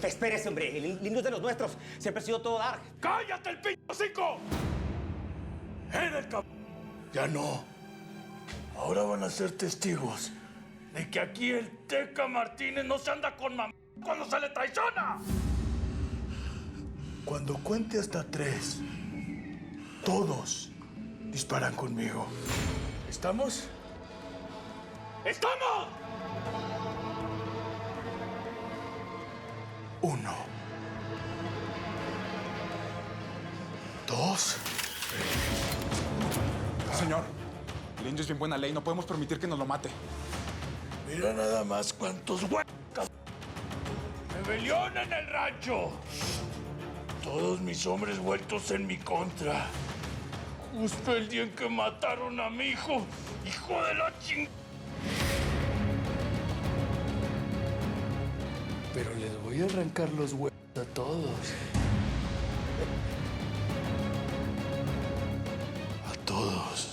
jefe, espérese, hombre. El indio es de los nuestros. Siempre ha sido todo dar. ¡Cállate el pinche hocico! ¡Eres Ya no. Ahora van a ser testigos de que aquí el Teca Martínez no se anda con mamá cuando se le traiciona. Cuando cuente hasta 3, todos disparan conmigo. ¿Estamos? ¡Estamos! 1, 2. Señor, el indio es bien buena ley. No podemos permitir que nos lo mate. Mira nada más cuántos rebelión en el rancho. Todos mis hombres vueltos en mi contra. Justo el día en que mataron a mi hijo. ¡Hijo de la chingada! Pero les voy a arrancar los huevos a todos. A todos.